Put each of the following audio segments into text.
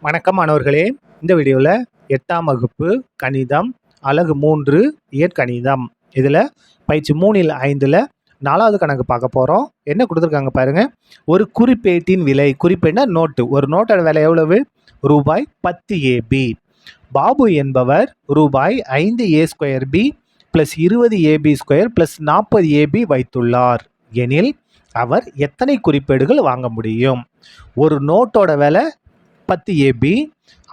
வணக்கம் மாணவர்களே. இந்த வீடியோவில் 8ஆம் வகுப்பு கணிதம் அலகு 3 இயற்கணிதம் இதில் பயிற்சி 3ல் 5ல் 4வது கணக்கு பார்க்க போகிறோம். என்ன கொடுத்துருக்காங்க பாருங்கள். ஒரு குறிப்பேட்டின் விலை, குறிப்பேட்னா நோட்டு, ஒரு நோட்டோட விலை எவ்வளவு? ரூபாய் 10 AB. பாபு என்பவர் ரூபாய் 5 A² B + 20 AB² + 40 AB வைத்துள்ளார் எனில் அவர் எத்தனை குறிப்பேடுகள் வாங்க முடியும்? ஒரு நோட்டோட விலை 10 AB.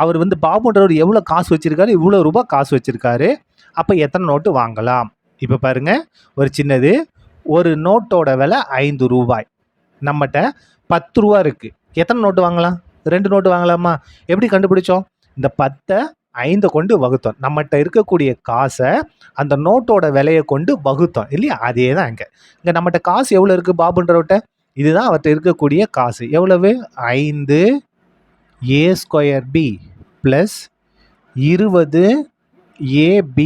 அவர் பாபுன்றவர் எவ்வளோ காசு வச்சிருக்காரு? இவ்வளோ ரூபாய் காசு வச்சிருக்காரு. அப்போ எத்தனை நோட்டு வாங்கலாம்? இப்போ பாருங்க, ஒரு சின்னது, ஒரு நோட்டோட விலை 5 ரூபாய், நம்மகிட்ட 10 ரூபா இருக்கு. எத்தனை நோட்டு வாங்கலாம்? 2 நோட்டு வாங்கலாமா? எப்படி கண்டுபிடிச்சோம்? இந்த 10 5 கொண்டு வகுத்தோம். நம்மகிட்ட இருக்கக்கூடிய காசை அந்த நோட்டோட விலையை கொண்டு வகுத்தோம் இல்லையா? அதே தான் இங்கே நம்மகிட்ட காசு எவ்வளோ இருக்குது பாபுன்றவர்கிட்ட? இதுதான் அவர்கிட்ட இருக்கக்கூடிய காசு. எவ்வளவு? 5 A² B + 20 AB²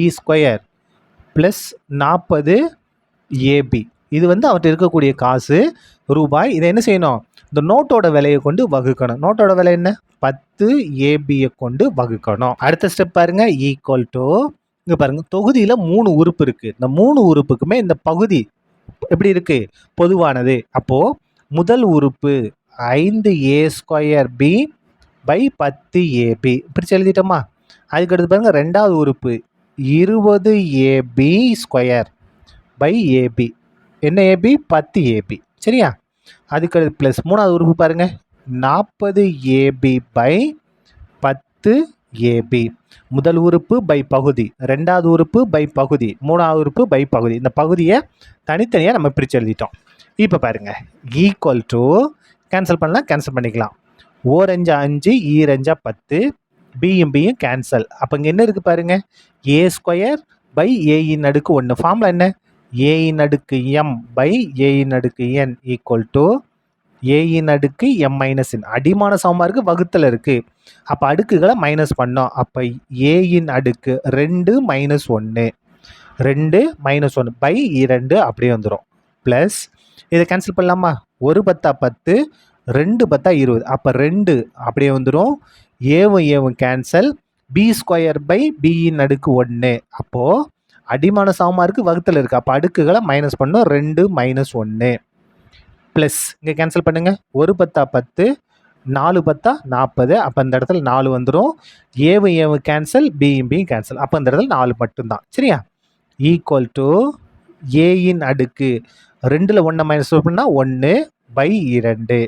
+ 40 AB. இது அவர்கிட்ட இருக்கக்கூடிய காசு ரூபாய். இதை என்ன செய்யணும்? இந்த நோட்டோட விலையை கொண்டு வகுக்கணும். நோட்டோட விலை என்ன? 10 ABயை கொண்டு வகுக்கணும். அடுத்த ஸ்டெப் பாருங்க, ஈக்குவல் டு, இங்கே பாருங்க, தொகுதியில் 3 உறுப்பு இருக்குது. இந்த 3 உறுப்புக்குமே இந்த பகுதி எப்படி இருக்குது? பொதுவானது. அப்போது முதல் உறுப்பு 5 A² B / 10 AB பிரித்து எழுதிட்டோமா? அதுக்கடுத்து பாருங்கள், ரெண்டாவது உறுப்பு 20 AB² / AB. என்ன AB? 10 AB. சரியா? அதுக்கடுத்து ப்ளஸ் மூணாவது உறுப்பு பாருங்கள், 40 AB / 10 AB. முதல் உறுப்பு பை பகுதி, ரெண்டாவது உறுப்பு பை பகுதி, மூணாவது உறுப்பு பை பகுதி. இந்த பகுதியை தனித்தனியாக நம்ம பிரித்து எழுதிட்டோம். இப்போ பாருங்கள், ஈக்குவல் டு, கேன்சல் பண்ணலாம், கேன்சல் பண்ணிக்கலாம். 4 5 5, 2 10, பியும் பியும் கேன்சல். அப்போ இங்கே என்ன இருக்குது பாருங்கள், A² / A⁻1. ஃபார்முலா என்ன? A⁻m / A⁻n = A⁻m-n. அடிமான சமமாக இருக்குது, வகுத்தல் இருக்குது. அப்போ அடுக்குகளை மைனஸ் பண்ணோம். அப்போ A⁻2 2 - 1, 2 - 1 /2 அப்படியே வந்துடும். ப்ளஸ் இதை கேன்சல் பண்ணலாமா? 1 10 10, 2 10 20. அப்போ 2 அப்படியே வந்துடும். ஏவும் கேன்சல். B² / B⁻1. அப்போது அடிமான சமமாக இருக்குது, வகுத்தல் இருக்குது. அப்போ அடுக்குகளை மைனஸ் பண்ணோம். 2 - 1 ப்ளஸ் இங்கே கேன்சல் பண்ணுங்கள். 1 10 10, 4 10 40. அப்போ இந்த இடத்துல 4 வந்துடும். ஏவும் கேன்சல், பியும் கேன்சல். அப்போ இந்த இடத்துல 4 மட்டும்தான். சரியா? ஈக்குவல் டு A⁻, 2ல் 1 மைனஸ் பண்ணால் 1 /2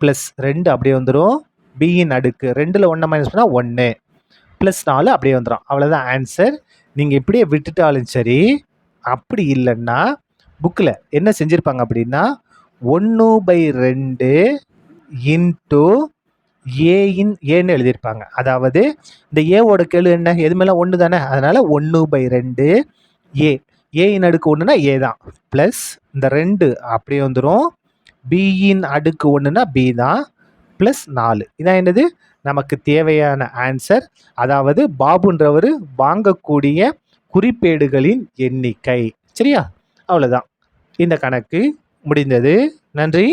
ப்ளஸ் 2 அப்படியே வந்துடும். B⁻, 2ல் 1 மைனஸ் பண்ணால் 1 ப்ளஸ் 4 அப்படியே வந்துடும். அவ்வளோதான் ஆன்சர். நீங்கள் இப்படியே விட்டுட்டாலும் சரி, அப்படி இல்லைன்னா புக்கில் என்ன செஞ்சுருப்பாங்க அப்படின்னா, 1/2 இன்ட்டு ஏன்னு எழுதியிருப்பாங்க. அதாவது இந்த ஏவோட கெழு என்ன? எது மேலே 1 தானே, அதனால் 1/2 A⁻1னா A தான், ப்ளஸ் இந்த 2 அப்படியே வந்துடும். B⁻1னா B தான், ப்ளஸ் 4. இதான் என்னது? நமக்கு தேவையான ஆன்சர். அதாவது பாபுன்றவர் வாங்கக்கூடிய குறிப்பேடுகளின் எண்ணிக்கை. சரியா? அவ்வளோதான். இந்த கணக்கு முடிந்தது. நன்றி.